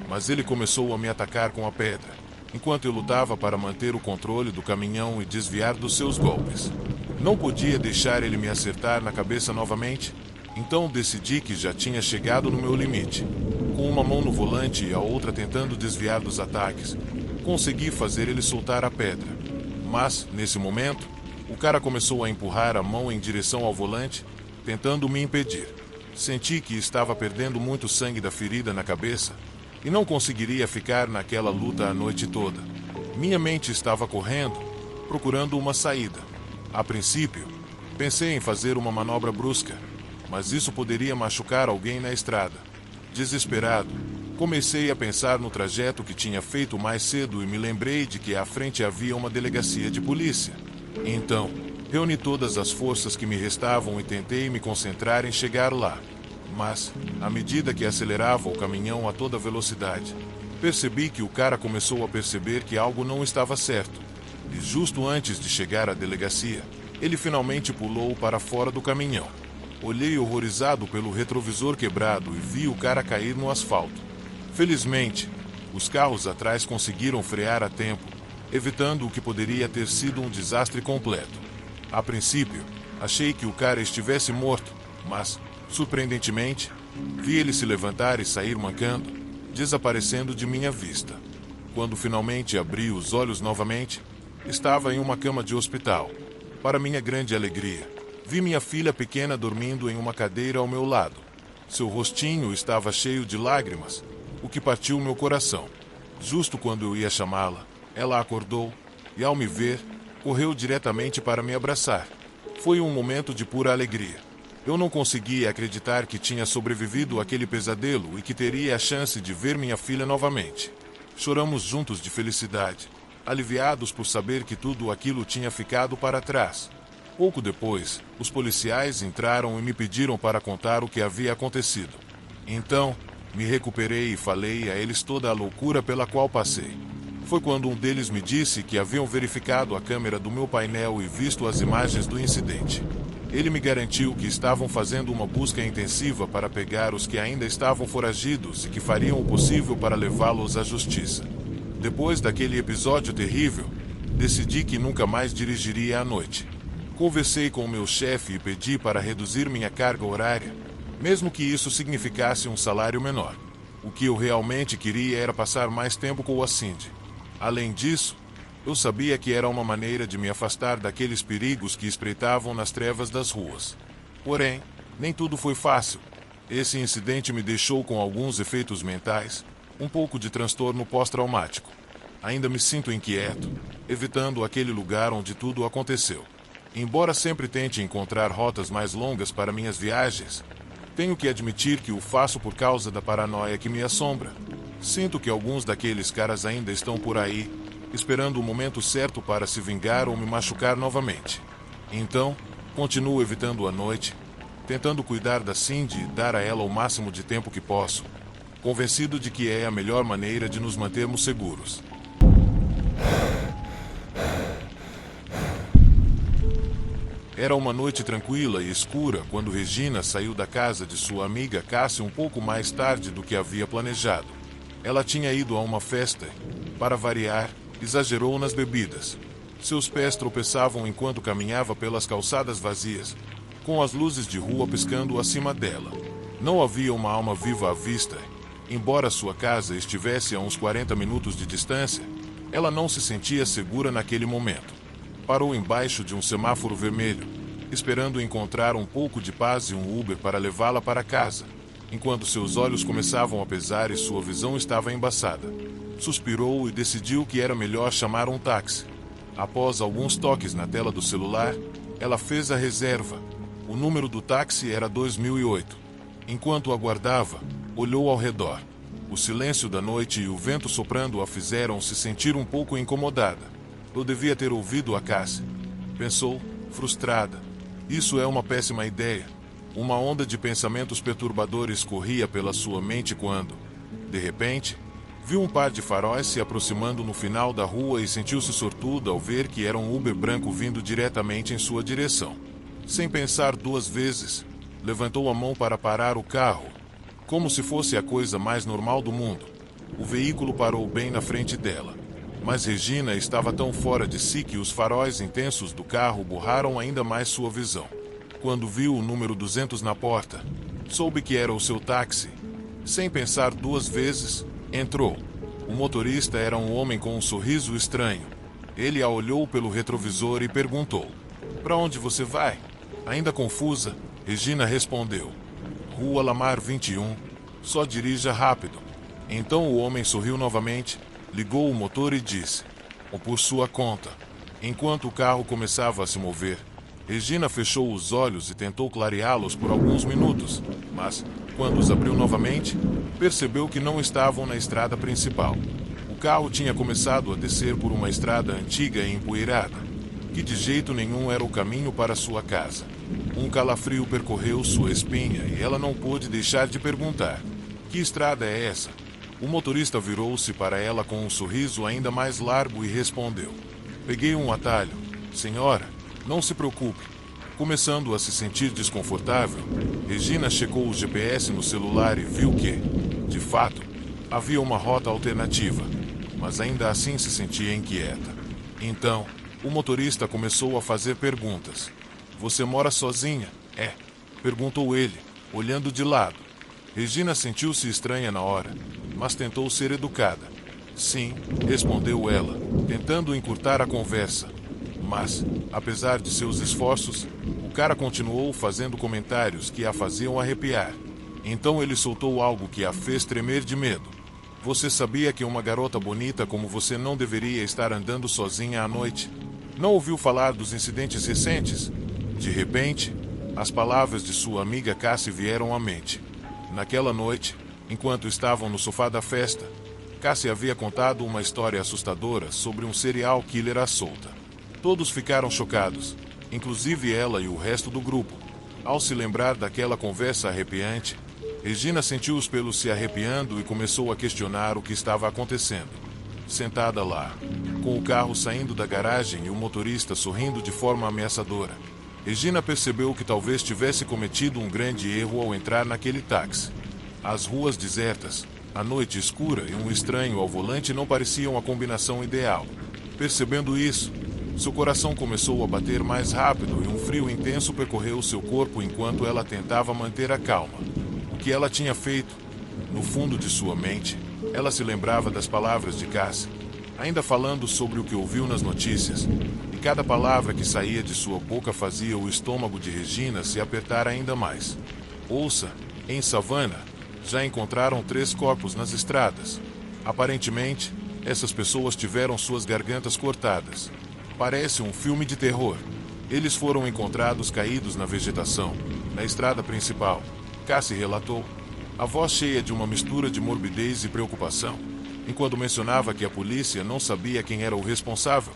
Mas ele começou a me atacar com a pedra, enquanto eu lutava para manter o controle do caminhão e desviar dos seus golpes. Não podia deixar ele me acertar na cabeça novamente, então decidi que já tinha chegado no meu limite. Com uma mão no volante e a outra tentando desviar dos ataques, consegui fazer ele soltar a pedra. Mas, nesse momento, o cara começou a empurrar a mão em direção ao volante, tentando me impedir. Senti que estava perdendo muito sangue da ferida na cabeça e não conseguiria ficar naquela luta a noite toda. Minha mente estava correndo, procurando uma saída. A princípio, pensei em fazer uma manobra brusca, mas isso poderia machucar alguém na estrada. Desesperado, comecei a pensar no trajeto que tinha feito mais cedo e me lembrei de que à frente havia uma delegacia de polícia. Então, reuni todas as forças que me restavam e tentei me concentrar em chegar lá. Mas, à medida que acelerava o caminhão a toda velocidade, percebi que o cara começou a perceber que algo não estava certo. E justo antes de chegar à delegacia, ele finalmente pulou para fora do caminhão. Olhei horrorizado pelo retrovisor quebrado e vi o cara cair no asfalto. Felizmente, os carros atrás conseguiram frear a tempo, evitando o que poderia ter sido um desastre completo. A princípio, achei que o cara estivesse morto, mas, surpreendentemente, vi ele se levantar e sair mancando, desaparecendo de minha vista. Quando finalmente abri os olhos novamente, estava em uma cama de hospital. Para minha grande alegria, vi minha filha pequena dormindo em uma cadeira ao meu lado. Seu rostinho estava cheio de lágrimas, o que partiu meu coração. Justo quando eu ia chamá-la, ela acordou e, ao me ver, correu diretamente para me abraçar. Foi um momento de pura alegria. Eu não conseguia acreditar que tinha sobrevivido àquele pesadelo e que teria a chance de ver minha filha novamente. Choramos juntos de felicidade, aliviados por saber que tudo aquilo tinha ficado para trás. Pouco depois, os policiais entraram e me pediram para contar o que havia acontecido. Então, me recuperei e falei a eles toda a loucura pela qual passei. Foi quando um deles me disse que haviam verificado a câmera do meu painel e visto as imagens do incidente. Ele me garantiu que estavam fazendo uma busca intensiva para pegar os que ainda estavam foragidos e que fariam o possível para levá-los à justiça. Depois daquele episódio terrível, decidi que nunca mais dirigiria à noite. Conversei com o meu chefe e pedi para reduzir minha carga horária, mesmo que isso significasse um salário menor. O que eu realmente queria era passar mais tempo com a Cindy. Além disso, eu sabia que era uma maneira de me afastar daqueles perigos que espreitavam nas trevas das ruas. Porém, nem tudo foi fácil. Esse incidente me deixou com alguns efeitos mentais, um pouco de transtorno pós-traumático. Ainda me sinto inquieto, evitando aquele lugar onde tudo aconteceu. Embora sempre tente encontrar rotas mais longas para minhas viagens, tenho que admitir que o faço por causa da paranoia que me assombra. Sinto que alguns daqueles caras ainda estão por aí, esperando o momento certo para se vingar ou me machucar novamente. Então, continuo evitando a noite, tentando cuidar da Cindy e dar a ela o máximo de tempo que posso, convencido de que é a melhor maneira de nos mantermos seguros. Era uma noite tranquila e escura quando Regina saiu da casa de sua amiga Cássia um pouco mais tarde do que havia planejado. Ela tinha ido a uma festa e, para variar, exagerou nas bebidas. Seus pés tropeçavam enquanto caminhava pelas calçadas vazias, com as luzes de rua piscando acima dela. Não havia uma alma viva à vista. Embora sua casa estivesse a uns 40 minutos de distância, ela não se sentia segura naquele momento. Parou embaixo de um semáforo vermelho, esperando encontrar um pouco de paz e um Uber para levá-la para casa, enquanto seus olhos começavam a pesar e sua visão estava embaçada. Suspirou e decidiu que era melhor chamar um táxi. Após alguns toques na tela do celular, ela fez a reserva. O número do táxi era 2008. Enquanto aguardava, olhou ao redor. O silêncio da noite e o vento soprando a fizeram-se sentir um pouco incomodada. Eu devia ter ouvido a Cassie, pensou, frustrada. Isso é uma péssima ideia. Uma onda de pensamentos perturbadores corria pela sua mente quando, de repente, viu um par de faróis se aproximando no final da rua e sentiu-se sortuda ao ver que era um Uber branco vindo diretamente em sua direção. Sem pensar duas vezes, levantou a mão para parar o carro, como se fosse a coisa mais normal do mundo. O veículo parou bem na frente dela. Mas Regina estava tão fora de si que os faróis intensos do carro borraram ainda mais sua visão. Quando viu o número 200 na porta, soube que era o seu táxi. Sem pensar duas vezes, entrou. O motorista era um homem com um sorriso estranho. Ele a olhou pelo retrovisor e perguntou: "Para onde você vai?" Ainda confusa, Regina respondeu: "Rua Lamar 21, só dirija rápido." Então o homem sorriu novamente, ligou o motor e disse: "Ou por sua conta." Enquanto o carro começava a se mover, Regina fechou os olhos e tentou clareá-los por alguns minutos, mas, quando os abriu novamente, percebeu que não estavam na estrada principal. O carro tinha começado a descer por uma estrada antiga e empoeirada, que de jeito nenhum era o caminho para sua casa. Um calafrio percorreu sua espinha e ela não pôde deixar de perguntar: "Que estrada é essa?" O motorista virou-se para ela com um sorriso ainda mais largo e respondeu: "Peguei um atalho, senhora, não se preocupe." Começando a se sentir desconfortável, Regina checou o GPS no celular e viu que, de fato, havia uma rota alternativa, mas ainda assim se sentia inquieta. Então, o motorista começou a fazer perguntas. "Você mora sozinha?" "É", perguntou ele, olhando de lado. Regina sentiu-se estranha na hora, mas tentou ser educada. "Sim", respondeu ela, tentando encurtar a conversa. Mas, apesar de seus esforços, o cara continuou fazendo comentários que a faziam arrepiar. Então ele soltou algo que a fez tremer de medo. "Você sabia que uma garota bonita como você não deveria estar andando sozinha à noite? Não ouviu falar dos incidentes recentes?" De repente, as palavras de sua amiga Cassie vieram à mente. Naquela noite, enquanto estavam no sofá da festa, Cassie havia contado uma história assustadora sobre um serial killer à solta. Todos ficaram chocados, inclusive ela e o resto do grupo. Ao se lembrar daquela conversa arrepiante, Regina sentiu os pelos se arrepiando e começou a questionar o que estava acontecendo. Sentada lá, com o carro saindo da garagem e o motorista sorrindo de forma ameaçadora, Regina percebeu que talvez tivesse cometido um grande erro ao entrar naquele táxi. As ruas desertas, a noite escura e um estranho ao volante não pareciam a combinação ideal. Percebendo isso, seu coração começou a bater mais rápido e um frio intenso percorreu seu corpo enquanto ela tentava manter a calma. O que ela tinha feito? No fundo de sua mente, ela se lembrava das palavras de Cassie, ainda falando sobre o que ouviu nas notícias, e cada palavra que saía de sua boca fazia o estômago de Regina se apertar ainda mais. "Ouça, em Savannah, já encontraram 3 corpos nas estradas. Aparentemente, essas pessoas tiveram suas gargantas cortadas. Parece um filme de terror. Eles foram encontrados caídos na vegetação, na estrada principal", Cassie relatou, a voz cheia de uma mistura de morbidez e preocupação, enquanto mencionava que a polícia não sabia quem era o responsável,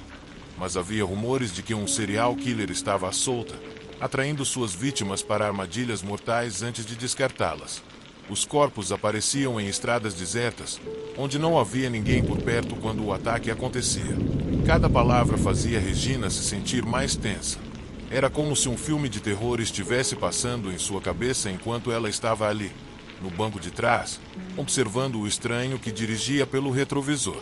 mas havia rumores de que um serial killer estava à solta, atraindo suas vítimas para armadilhas mortais antes de descartá-las. Os corpos apareciam em estradas desertas, onde não havia ninguém por perto quando o ataque acontecia. Cada palavra fazia Regina se sentir mais tensa. Era como se um filme de terror estivesse passando em sua cabeça enquanto ela estava ali, no banco de trás, observando o estranho que dirigia pelo retrovisor.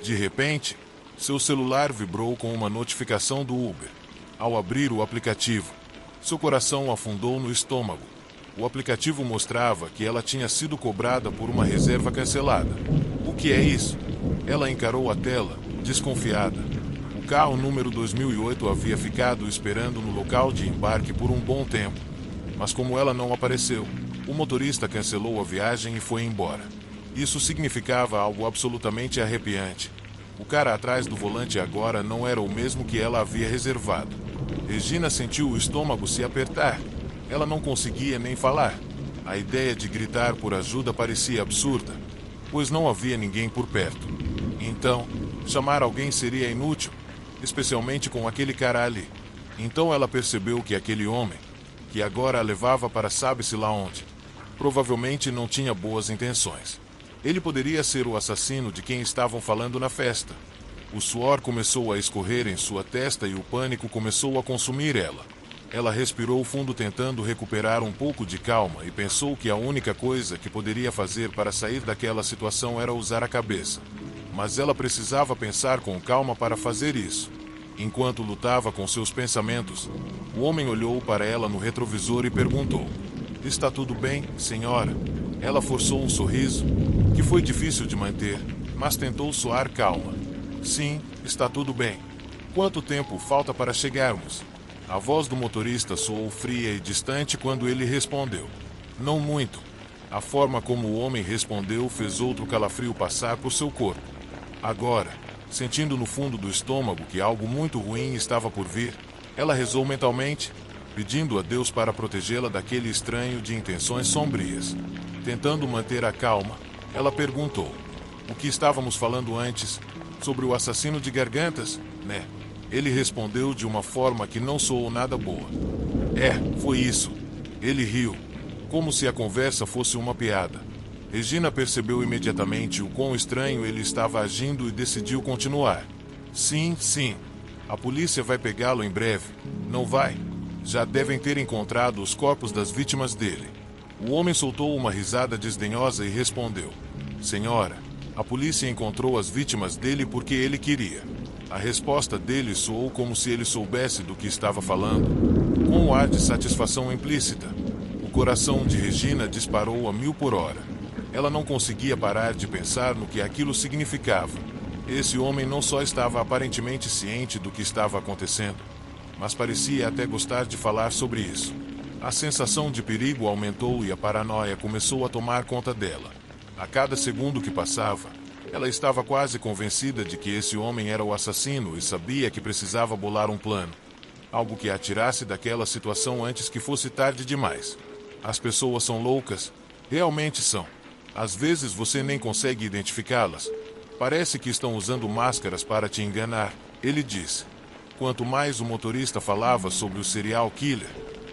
De repente, seu celular vibrou com uma notificação do Uber. Ao abrir o aplicativo, seu coração afundou no estômago. O aplicativo mostrava que ela tinha sido cobrada por uma reserva cancelada. "O que é isso?" Ela encarou a tela, desconfiada. O carro número 2008 havia ficado esperando no local de embarque por um bom tempo. Mas como ela não apareceu, o motorista cancelou a viagem e foi embora. Isso significava algo absolutamente arrepiante. O cara atrás do volante agora não era o mesmo que ela havia reservado. Regina sentiu o estômago se apertar. Ela não conseguia nem falar. A ideia de gritar por ajuda parecia absurda, pois não havia ninguém por perto. Então, chamar alguém seria inútil, especialmente com aquele cara ali. Então ela percebeu que aquele homem, que agora a levava para sabe-se lá onde, provavelmente não tinha boas intenções. Ele poderia ser o assassino de quem estavam falando na festa. O suor começou a escorrer em sua testa e o pânico começou a consumir ela. Ela respirou fundo tentando recuperar um pouco de calma e pensou que a única coisa que poderia fazer para sair daquela situação era usar a cabeça. Mas ela precisava pensar com calma para fazer isso. Enquanto lutava com seus pensamentos, o homem olhou para ela no retrovisor e perguntou: "Está tudo bem, senhora?" Ela forçou um sorriso, que foi difícil de manter, mas tentou soar calma. "Sim, está tudo bem. Quanto tempo falta para chegarmos?" A voz do motorista soou fria e distante quando ele respondeu: "Não muito." A forma como o homem respondeu fez outro calafrio passar por seu corpo. Agora, sentindo no fundo do estômago que algo muito ruim estava por vir, ela rezou mentalmente, pedindo a Deus para protegê-la daquele estranho de intenções sombrias. Tentando manter a calma, ela perguntou: "O que estávamos falando antes? Sobre o assassino de gargantas, né?" Ele respondeu de uma forma que não soou nada boa. Foi isso." Ele riu, como se a conversa fosse uma piada. Regina percebeu imediatamente o quão estranho ele estava agindo e decidiu continuar. Sim. A polícia vai pegá-lo em breve, não vai? Já devem ter encontrado os corpos das vítimas dele." O homem soltou uma risada desdenhosa e respondeu: "Senhora, a polícia encontrou as vítimas dele porque ele queria." A resposta dele soou como se ele soubesse do que estava falando, com um ar de satisfação implícita. O coração de Regina disparou a 1000 por hora. Ela não conseguia parar de pensar no que aquilo significava. Esse homem não só estava aparentemente ciente do que estava acontecendo, mas parecia até gostar de falar sobre isso. A sensação de perigo aumentou e a paranoia começou a tomar conta dela. A cada segundo que passava, ela estava quase convencida de que esse homem era o assassino e sabia que precisava bolar um plano. Algo que a tirasse daquela situação antes que fosse tarde demais. As pessoas são loucas, realmente são. Às vezes você nem consegue identificá-las. Parece que estão usando máscaras para te enganar, ele disse. Quanto mais o motorista falava sobre o serial killer,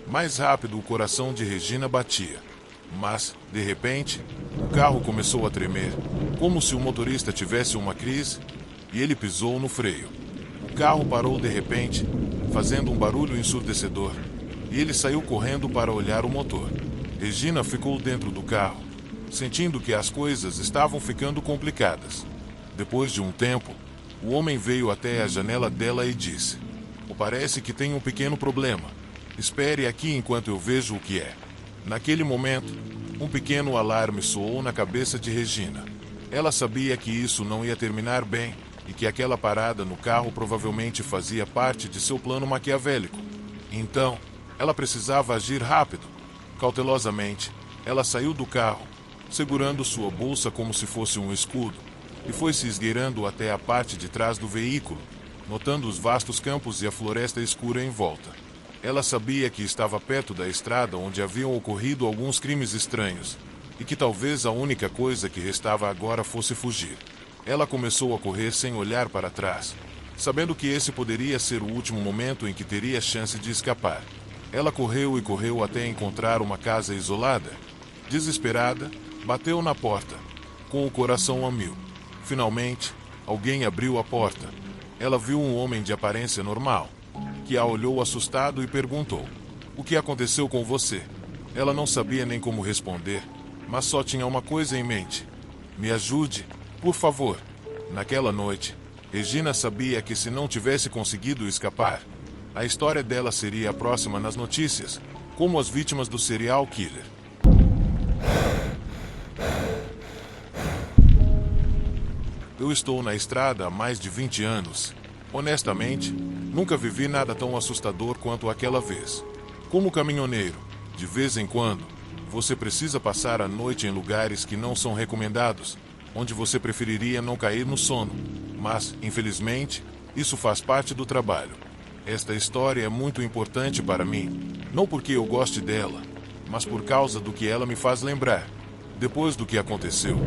mais rápido o coração de Regina batia. Mas, de repente, o carro começou a tremer, como se o motorista tivesse uma crise, e ele pisou no freio. O carro parou de repente, fazendo um barulho ensurdecedor, e ele saiu correndo para olhar o motor. Regina ficou dentro do carro, sentindo que as coisas estavam ficando complicadas. Depois de um tempo, o homem veio até a janela dela e disse: "Parece que tem um pequeno problema. Espere aqui enquanto eu vejo o que é." Naquele momento, um pequeno alarme soou na cabeça de Regina. Ela sabia que isso não ia terminar bem e que aquela parada no carro provavelmente fazia parte de seu plano maquiavélico. Então, ela precisava agir rápido. Cautelosamente, ela saiu do carro, segurando sua bolsa como se fosse um escudo, e foi se esgueirando até a parte de trás do veículo, notando os vastos campos e a floresta escura em volta. Ela sabia que estava perto da estrada onde haviam ocorrido alguns crimes estranhos, e que talvez a única coisa que restava agora fosse fugir. Ela começou a correr sem olhar para trás, sabendo que esse poderia ser o último momento em que teria chance de escapar. Ela correu e correu até encontrar uma casa isolada. Desesperada, bateu na porta, com o coração a 1000. Finalmente, alguém abriu a porta. Ela viu um homem de aparência normal, que a olhou assustado e perguntou: "O que aconteceu com você?" Ela não sabia nem como responder, mas só tinha uma coisa em mente: "Me ajude, por favor." Naquela noite, Regina sabia que se não tivesse conseguido escapar, a história dela seria a próxima nas notícias, como as vítimas do serial killer. Eu estou na estrada há mais de 20 anos. Honestamente, nunca vivi nada tão assustador quanto aquela vez. Como caminhoneiro, de vez em quando, Você precisa passar a noite em lugares que não são recomendados, onde você preferiria não cair no sono. Mas, infelizmente, isso faz parte do trabalho. Esta história é muito importante para mim, não porque eu goste dela, mas por causa do que ela me faz lembrar. Depois do que aconteceu,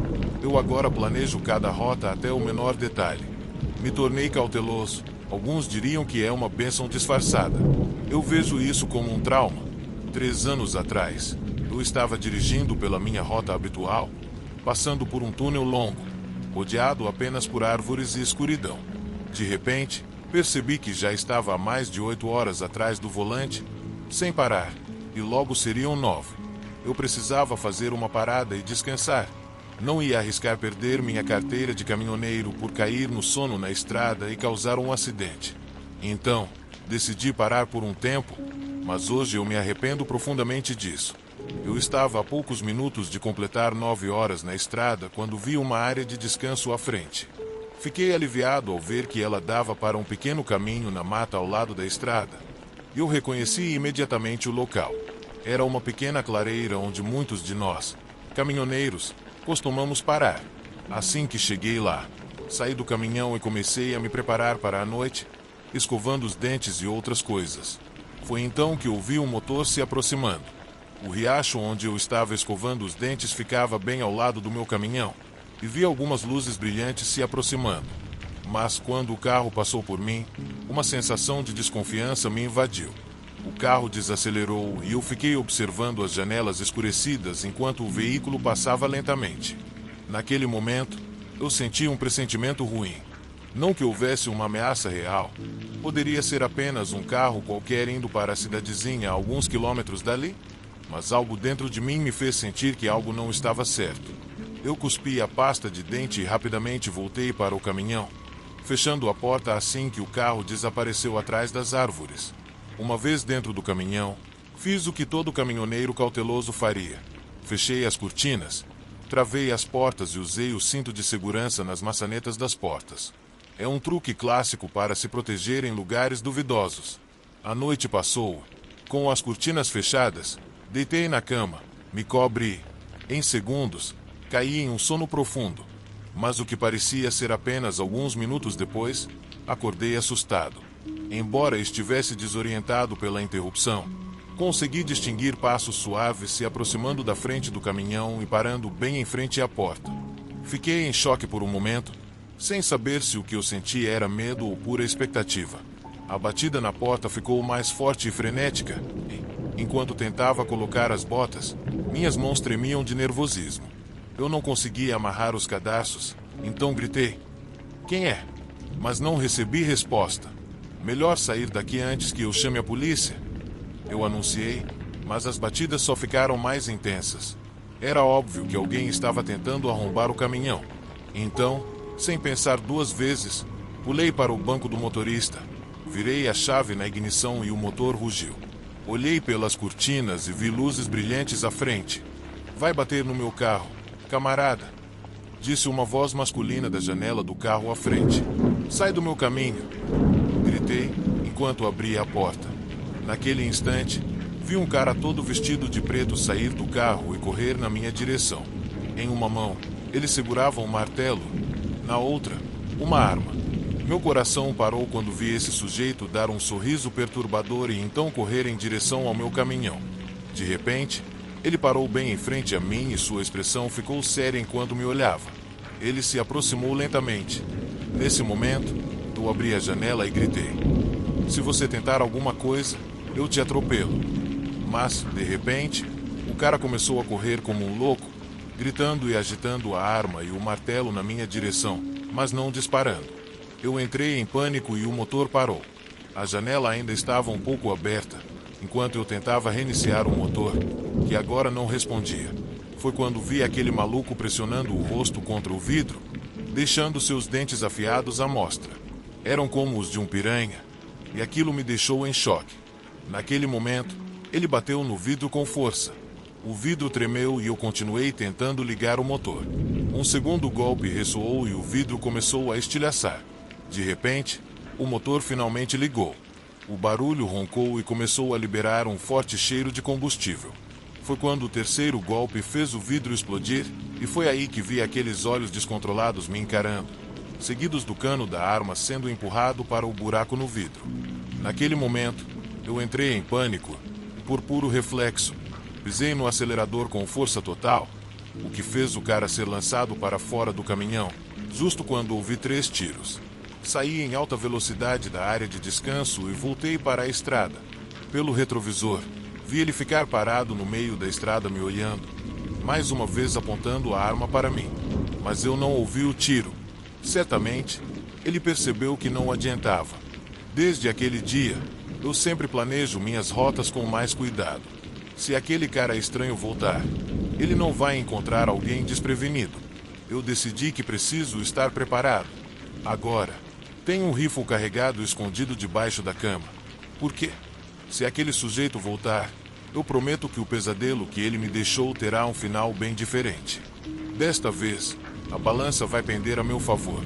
eu agora planejo cada rota até o menor detalhe. Me tornei cauteloso. Alguns diriam que é uma bênção disfarçada. Eu vejo isso como um trauma. 3 anos atrás, eu estava dirigindo pela minha rota habitual, passando por um túnel longo, rodeado apenas por árvores e escuridão. De repente, percebi que já estava há mais de 8 horas atrás do volante, sem parar, e logo seriam 9. Eu precisava fazer uma parada e descansar. Não ia arriscar perder minha carteira de caminhoneiro por cair no sono na estrada e causar um acidente. Então, decidi parar por um tempo, mas hoje eu me arrependo profundamente disso. Eu estava a poucos minutos de completar 9 horas na estrada quando vi uma área de descanso à frente. Fiquei aliviado ao ver que ela dava para um pequeno caminho na mata ao lado da estrada. Eu reconheci imediatamente o local. Era uma pequena clareira onde muitos de nós, caminhoneiros, costumamos parar. Assim que cheguei lá, saí do caminhão e comecei a me preparar para a noite, escovando os dentes e outras coisas. Foi então que ouvi um motor se aproximando. O riacho onde eu estava escovando os dentes ficava bem ao lado do meu caminhão, e vi algumas luzes brilhantes se aproximando. Mas quando o carro passou por mim, uma sensação de desconfiança me invadiu. O carro desacelerou e eu fiquei observando as janelas escurecidas enquanto o veículo passava lentamente. Naquele momento, eu senti um pressentimento ruim. Não que houvesse uma ameaça real. Poderia ser apenas um carro qualquer indo para a cidadezinha a alguns quilômetros dali. Mas algo dentro de mim me fez sentir que algo não estava certo. Eu cuspi a pasta de dente e rapidamente voltei para o caminhão, fechando a porta assim que o carro desapareceu atrás das árvores. Uma vez dentro do caminhão, fiz o que todo caminhoneiro cauteloso faria. Fechei as cortinas, travei as portas e usei o cinto de segurança nas maçanetas das portas. É um truque clássico para se proteger em lugares duvidosos. A noite passou. Com as cortinas fechadas, deitei na cama, me cobri. Em segundos, caí em um sono profundo. Mas o que parecia ser apenas alguns minutos depois, acordei assustado. Embora estivesse desorientado pela interrupção, consegui distinguir passos suaves se aproximando da frente do caminhão e parando bem em frente à porta. Fiquei em choque por um momento, sem saber se o que eu senti era medo ou pura expectativa. A batida na porta ficou mais forte e frenética. Enquanto tentava colocar as botas, minhas mãos tremiam de nervosismo. Eu não conseguia amarrar os cadarços, então gritei: "Quem é?" Mas não recebi resposta. "Melhor sair daqui antes que eu chame a polícia", eu anunciei, mas as batidas só ficaram mais intensas. Era óbvio que alguém estava tentando arrombar o caminhão. Então, sem pensar 2 vezes, pulei para o banco do motorista, virei a chave na ignição e o motor rugiu. Olhei pelas cortinas e vi luzes brilhantes à frente. "Vai bater no meu carro, camarada", disse uma voz masculina da janela do carro à frente. "Sai do meu caminho", gritei, enquanto abria a porta. Naquele instante, vi um cara todo vestido de preto sair do carro e correr na minha direção. Em uma mão, ele segurava um martelo, na outra, uma arma. Meu coração parou quando vi esse sujeito dar um sorriso perturbador e então correr em direção ao meu caminhão. De repente, ele parou bem em frente a mim e sua expressão ficou séria enquanto me olhava. Ele se aproximou lentamente. Nesse momento, eu abri a janela e gritei: "Se você tentar alguma coisa, eu te atropelo." Mas, de repente, o cara começou a correr como um louco, gritando e agitando a arma e o martelo na minha direção, mas não disparando. Eu entrei em pânico e o motor parou. A janela ainda estava um pouco aberta, enquanto eu tentava reiniciar o motor, que agora não respondia. Foi quando vi aquele maluco pressionando o rosto contra o vidro, deixando seus dentes afiados à mostra. Eram como os de um piranha, e aquilo me deixou em choque. Naquele momento, ele bateu no vidro com força. O vidro tremeu e eu continuei tentando ligar o motor. Um segundo golpe ressoou e o vidro começou a estilhaçar. De repente, o motor finalmente ligou. O barulho roncou e começou a liberar um forte cheiro de combustível. Foi quando o terceiro golpe fez o vidro explodir, e foi aí que vi aqueles olhos descontrolados me encarando, seguidos do cano da arma sendo empurrado para o buraco no vidro. Naquele momento, eu entrei em pânico e, por puro reflexo, pisei no acelerador com força total, o que fez o cara ser lançado para fora do caminhão, justo quando ouvi 3 tiros. Saí em alta velocidade da área de descanso e voltei para a estrada. Pelo retrovisor, vi ele ficar parado no meio da estrada me olhando, mais uma vez apontando a arma para mim. Mas eu não ouvi o tiro. Certamente, ele percebeu que não adiantava. Desde aquele dia, eu sempre planejo minhas rotas com mais cuidado. Se aquele cara estranho voltar, ele não vai encontrar alguém desprevenido. Eu decidi que preciso estar preparado. Agora, tenho um rifle carregado escondido debaixo da cama. Por quê? Se aquele sujeito voltar, eu prometo que o pesadelo que ele me deixou terá um final bem diferente. Desta vez, a balança vai pender a meu favor.